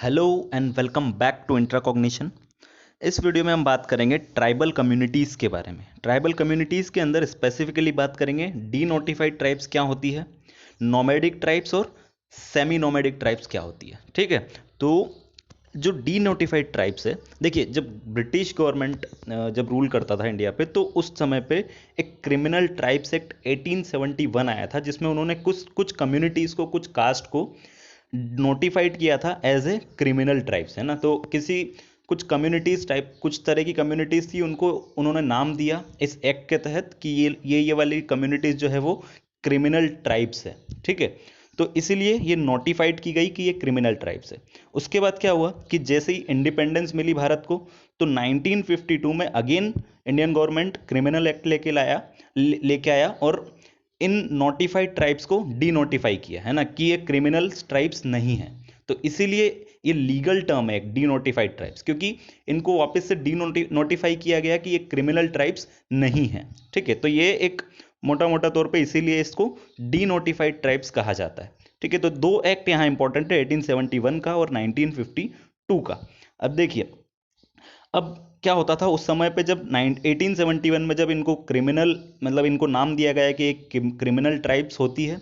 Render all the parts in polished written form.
Hello and welcome back to Intracognition. इस video में हम बात करेंगे ट्राइबल कम्युनिटीज़ के बारे में। ट्राइबल कम्युनिटीज़ के अंदर स्पेसिफिकली बात करेंगे डी नोटिफाइड ट्राइब्स क्या होती है, नोमैडिक ट्राइब्स और सेमी नोमैडिक ट्राइब्स क्या होती है। ठीक है, तो जो डी नोटिफाइड ट्राइब्स है, देखिए जब ब्रिटिश गवर्नमेंट जब रूल करता था इंडिया पे, तो उस समय पे एक क्रिमिनल ट्राइब्स एक्ट 1871 आया था, जिसमें उन्होंने कुछ कुछ कम्युनिटीज़ को, कुछ कास्ट को नोटिफाइड किया था एज ए क्रिमिनल ट्राइब्स, है ना। तो किसी कुछ कम्युनिटीज़ टाइप, कुछ तरह की कम्युनिटीज़ थी, उनको उन्होंने नाम दिया इस एक्ट के तहत कि ये वाली कम्युनिटीज़ जो है वो क्रिमिनल ट्राइब्स है। ठीक है, तो इसीलिए ये नोटिफाइड की गई कि ये क्रिमिनल ट्राइब्स है। उसके बाद क्या हुआ कि जैसे ही इंडिपेंडेंस मिली भारत को, तो 1952 में again Indian government criminal act लेके आया और इन नोटिफाइड ट्राइब्स को डी नोटिफाई किया, है ना, कि ये क्रिमिनल ट्राइब्स नहीं है। तो इसीलिए ये लीगल टर्म है डी नोटिफाइड ट्राइब्स, क्योंकि इनको वापस से डी नोटिफाई किया गया कि ये क्रिमिनल ट्राइब्स नहीं है। ठीक है, तो ये एक मोटा मोटा तौर पे इसीलिए इसको डी नोटिफाइड ट्राइब्स कहा जाता है। ठीक है, तो दो एक्ट यहाँ इंपॉर्टेंट है, 1871 का और 1952 का। अब देखिए, अब क्या होता था उस समय पे, जब 1871 में जब इनको क्रिमिनल, मतलब इनको नाम दिया गया कि एक क्रिमिनल ट्राइब्स होती है,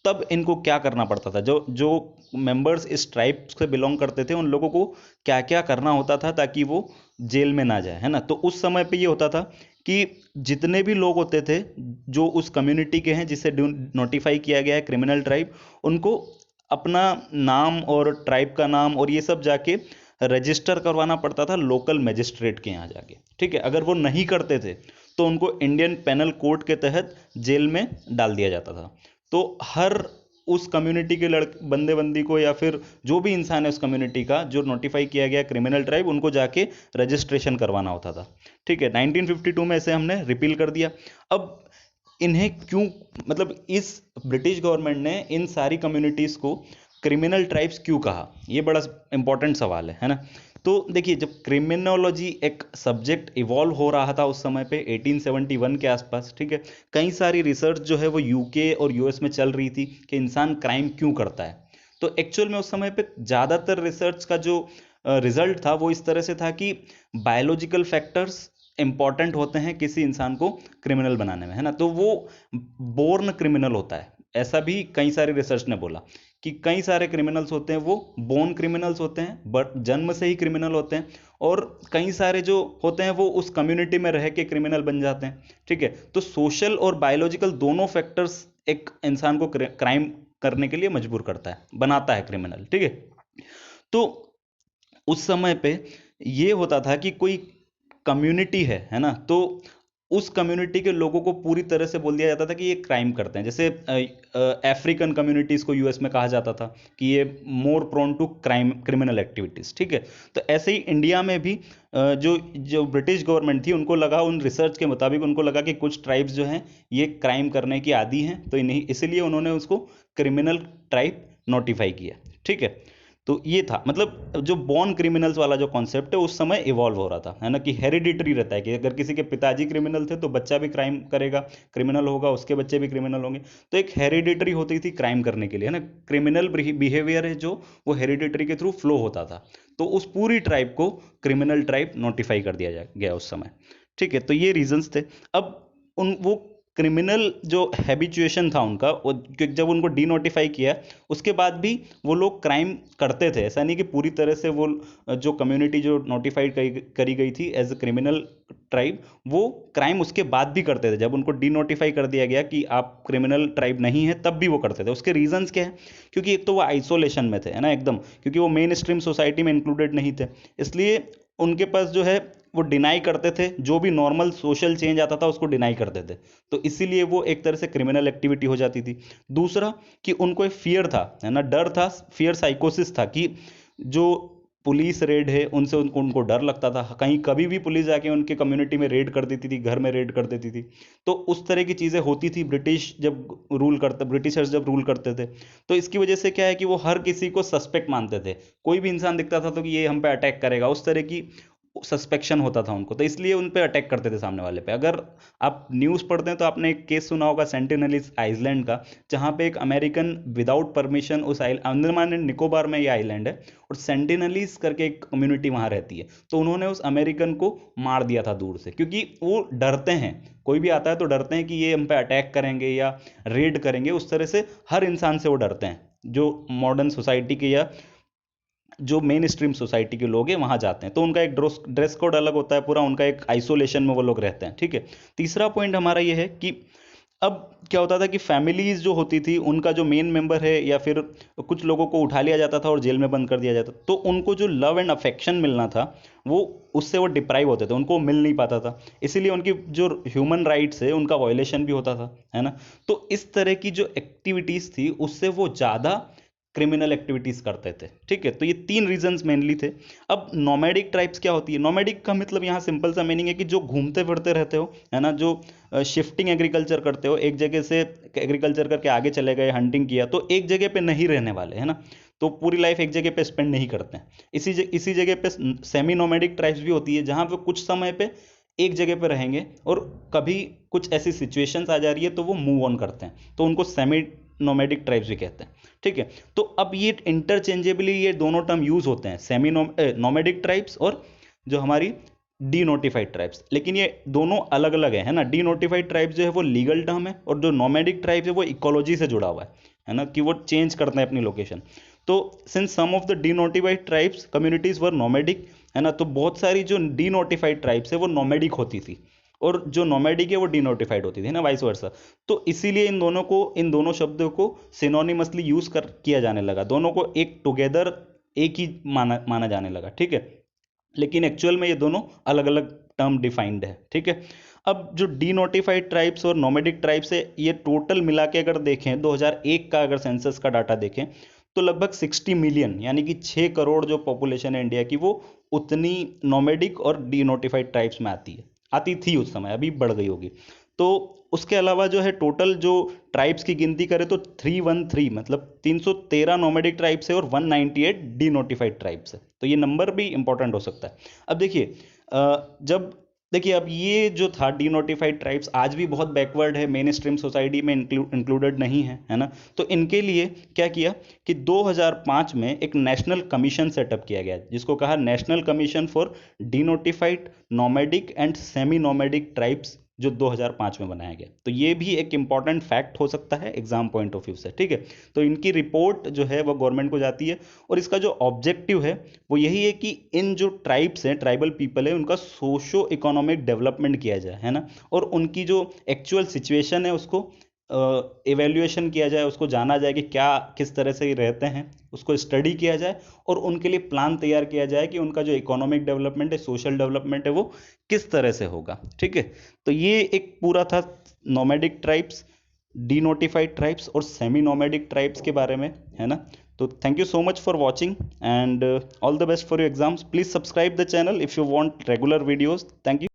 तब इनको क्या करना पड़ता था, जो जो मेंबर्स इस ट्राइब से बिलोंग करते थे, उन लोगों को क्या क्या करना होता था ताकि वो जेल में ना जाए, है ना। तो उस समय पे ये होता था कि जितने भी लोग होते थे जो उस कम्युनिटी के हैं जिसे नोटिफाई किया गया है क्रिमिनल ट्राइब, उनको अपना नाम और ट्राइब का नाम और ये सब जाके रजिस्टर करवाना पड़ता था लोकल मजिस्ट्रेट के यहाँ जाके। ठीक है, अगर वो नहीं करते थे तो उनको इंडियन पेनल कोड के तहत जेल में डाल दिया जाता था। तो हर उस कम्युनिटी के बंदे बंदी को, या फिर जो भी इंसान है उस कम्युनिटी का जो नोटिफाई किया गया क्रिमिनल ट्राइब, उनको जाके रजिस्ट्रेशन करवाना होता था। ठीक है, 1952 में इसे हमने रिपील कर दिया। अब इन्हें क्यों, मतलब इस ब्रिटिश गवर्नमेंट ने इन सारी कम्युनिटीज़ को क्रिमिनल ट्राइब्स क्यों कहा, ये बड़ा इंपॉर्टेंट सवाल है ना। तो देखिए, जब क्रिमिनोलॉजी एक सब्जेक्ट इवॉल्व हो रहा था उस समय पे 1871 के आसपास, ठीक है, कई सारी रिसर्च जो है वो यूके और यूएस में चल रही थी कि इंसान क्राइम क्यों करता है। तो एक्चुअल में उस समय पे ज़्यादातर रिसर्च का जो रिजल्ट था वो इस तरह से था कि बायोलॉजिकल फैक्टर्स इंपॉर्टेंट होते हैं किसी इंसान को क्रिमिनल बनाने में, है ना। तो वो बोर्न क्रिमिनल होता है, ऐसा भी कई सारे रिसर्च ने बोला कि कई सारे क्रिमिनल्स होते हैं वो बोर्न क्रिमिनल्स होते हैं, बट जन्म से ही क्रिमिनल होते हैं, और कई सारे जो होते हैं वो उस कम्युनिटी में रह के क्रिमिनल बन जाते हैं। ठीक है, तो सोशल और बायोलॉजिकल दोनों फैक्टर्स एक इंसान को क्राइम करने के लिए मजबूर करता है, बनाता है क्रिमिनल। ठीक है, तो उस समय पे ये होता था कि कोई कम्युनिटी है ना, तो उस कम्युनिटी के लोगों को पूरी तरह से बोल दिया जाता था कि ये क्राइम करते हैं। जैसे अफ्रीकन कम्युनिटीज़ को यूएस में कहा जाता था कि ये more prone to crime, criminal activities. ठीक है, तो ऐसे ही इंडिया में भी जो जो ब्रिटिश गवर्नमेंट थी, उनको लगा, उन रिसर्च के मुताबिक उनको लगा कि कुछ ट्राइब्स जो हैं ये क्राइम करने की आदी हैं, तो इन्हीं इसीलिए उन्होंने उसको क्रिमिनल ट्राइब नोटिफाई किया। ठीक है, तो ये था, मतलब जो बॉर्न क्रिमिनल्स वाला जो कॉन्सेप्ट है उस समय इवॉल्व हो रहा था, है ना, कि हेरिडिटरी रहता है कि अगर किसी के पिताजी क्रिमिनल थे तो बच्चा भी क्राइम करेगा, क्रिमिनल होगा, उसके बच्चे भी क्रिमिनल होंगे। तो एक हेरिडिटरी होती थी क्राइम करने के लिए, है ना। क्रिमिनल बिहेवियर है जो वो हेरिडिटरी के थ्रू फ्लो होता था, तो उस पूरी ट्राइब को क्रिमिनल ट्राइब नोटिफाई कर दिया गया उस समय। ठीक है, तो ये रीजंस थे। अब उन वो क्रिमिनल जो हैबिचुएशन था उनका, जब उनको डी नोटिफाई किया, उसके बाद भी वो लोग क्राइम करते थे। ऐसा नहीं कि पूरी तरह से वो जो कम्युनिटी जो नोटिफाइड करी गई थी एज ए क्रिमिनल ट्राइब, वो क्राइम उसके बाद भी करते थे। जब उनको डी नोटिफाई कर दिया गया कि आप क्रिमिनल ट्राइब नहीं है, तब भी वो करते थे। उसके रीजंस क्या है, क्योंकि एक तो वो आइसोलेशन में थे, है ना, एकदम, क्योंकि वो मेन स्ट्रीम सोसाइटी में इंक्लूडेड नहीं थे, इसलिए उनके पास जो है वो डिनाई करते थे, जो भी नॉर्मल सोशल चेंज आता था उसको डिनाई करते थे। तो इसीलिए वो एक तरह से क्रिमिनल एक्टिविटी हो जाती थी। दूसरा कि उनको एक फियर था, है ना, डर था, फियर साइकोसिस था कि जो पुलिस रेड है उनसे उनको डर लगता था, कहीं कभी भी पुलिस जाके उनके कम्युनिटी में रेड कर देती थी, घर में रेड कर देती थी। तो उस तरह की चीज़ें होती थी ब्रिटिशर्स जब रूल करते थे। तो इसकी वजह से क्या है कि वो हर किसी को सस्पेक्ट मानते थे, कोई भी इंसान दिखता था तो कि ये हम पे अटैक करेगा, उस तरह की सस्पेक्शन होता था उनको, तो इसलिए उन पे अटैक करते थे सामने वाले पे। अगर आप न्यूज़ पढ़ते हैं तो आपने एक केस सुना होगा सेंटिनलीज आइलैंड का, जहाँ पे एक अमेरिकन विदाउट परमिशन उस अंडमान एंड निकोबार में ये आइलैंड है, और सेंटिनलीज करके एक कम्युनिटी वहाँ रहती है, तो उन्होंने उस अमेरिकन को मार दिया था दूर से, क्योंकि वो डरते हैं, कोई भी आता है तो डरते हैं कि ये हम पे अटैक करेंगे या रेड करेंगे। उस तरह से हर इंसान से वो डरते हैं, जो मॉडर्न सोसाइटी के या जो मेन स्ट्रीम सोसाइटी के लोग हैं वहां जाते हैं। तो उनका एक ड्रेस कोड अलग होता है पूरा, उनका एक आइसोलेशन में वो लोग रहते हैं, ठीक है। तीसरा पॉइंट हमारा ये है कि अब क्या होता था कि फैमिलीज जो होती थी, उनका जो मेन मेंबर है या फिर कुछ लोगों को उठा लिया जाता था और जेल में बंद कर दिया जाता, तो उनको जो लव एंड अफेक्शन मिलना था वो उससे वो डिप्राइव होते थे, उनको मिल नहीं पाता था। इसीलिए उनकी जो ह्यूमन राइट्स है उनका वायलेशन भी होता था, है ना। तो इस तरह की जो एक्टिविटीज थी उससे वो ज़्यादा क्रिमिनल एक्टिविटीज करते थे, ठीक है। तो ये 3 रीजंस मेनली थे। अब नोमैडिक ट्राइब्स क्या होती है? नोमैडिक का मतलब यहाँ सिंपल सा मीनिंग है कि जो घूमते फिरते रहते हो, है ना, जो शिफ्टिंग एग्रीकल्चर करते हो, एक जगह से एग्रीकल्चर करके आगे चले गए, हंटिंग किया, तो एक जगह पे नहीं रहने वाले, है ना, तो पूरी लाइफ एक जगह पे स्पेंड नहीं करते हैं। इसी जगह पे सेमी नोमैडिक ट्राइब्स भी होती है, जहाँ पे कुछ समय पे एक जगह पे रहेंगे और कभी कुछ ऐसी सिचुएशंस आ जा रही है तो वो मूव ऑन करते हैं, तो उनको सेमी नोमैडिक ट्राइब्स भी कहते हैं, ठीक है। तो अब ये इंटरचेंजेबली ये दोनों टर्म यूज होते हैं, सेमी नोमैडिक ट्राइब्स और जो हमारी डी नोटिफाइड ट्राइब्स, लेकिन ये दोनों अलग अलग है ना। डी नोटिफाइड ट्राइब्स जो है वो लीगल टर्म है, और जो नोमैडिक ट्राइब्स है वो इकोलॉजी से जुड़ा हुआ है ना, कि वो चेंज करते हैं अपनी लोकेशन। तो since some of the denotified tribes communities were nomadic, है ना, तो बहुत सारी जो डी नोटिफाइड ट्राइब्स है वो नोमैडिक होती थी, और जो नोमैडिक है वो डिनोटिफाइड होती थी ना, वाइस वर्सा। तो इसीलिए इन दोनों शब्दों को सिनोनिमसली यूज कर किया जाने लगा, दोनों को एक टुगेदर एक ही माना जाने लगा, ठीक है। लेकिन एक्चुअल में ये दोनों अलग अलग टर्म डिफाइंड है, ठीक है। अब जो डीनोटिफाइड ट्राइब्स और नोमैडिक ट्राइब्स है, ये टोटल मिला के अगर देखें 2001 का अगर सेंसस का डाटा देखें, तो लगभग 60 मिलियन यानी कि 6 करोड़ जो पॉपुलेशन है इंडिया की, वो उतनी नोमैडिक और डीनोटिफाइड ट्राइब्स में आती थी उस समय, अभी बढ़ गई होगी। तो उसके अलावा जो है टोटल जो ट्राइब्स की गिनती करें तो 313 मतलब 313 नोमैडिक ट्राइब्स है और 198 डीनोटिफाइड ट्राइब्स है। तो ये नंबर भी इंपॉर्टेंट हो सकता है। अब देखिए अब ये जो था डीनोटिफाइड ट्राइब्स आज भी बहुत बैकवर्ड है, मेन स्ट्रीम सोसाइटी में इंक्लूडेड नहीं है ना। तो इनके लिए क्या किया कि 2005 में एक नेशनल कमीशन सेटअप किया गया, जिसको कहा national commission for denotified nomadic and semi nomadic tribes, जो 2005 में बनाया गया। तो ये भी एक इंपॉर्टेंट फैक्ट हो सकता है एग्जाम पॉइंट ऑफ व्यू से, ठीक है। तो इनकी रिपोर्ट जो है वो गवर्नमेंट को जाती है, और इसका जो ऑब्जेक्टिव है वो यही है कि इन जो ट्राइब्स हैं, ट्राइबल पीपल है, उनका सोशो इकोनॉमिक डेवलपमेंट किया जाए, है ना, और उनकी जो एक्चुअल सिचुएशन है उसको एवेल्युएशन किया जाए, उसको जाना जाए कि क्या किस तरह से रहते हैं, उसको स्टडी किया जाए, और उनके लिए प्लान तैयार किया जाए कि उनका जो इकोनॉमिक डेवलपमेंट है, सोशल डेवलपमेंट है, वो किस तरह से होगा, ठीक है। तो ये एक पूरा था नोमैडिक ट्राइब्स, डीनोटिफाइड ट्राइब्स और सेमी नोमैडिक ट्राइब्स के बारे में, है ना। तो thank you so much for watching and all the best for your exams. Please subscribe the channel if you want regular videos. Thank you.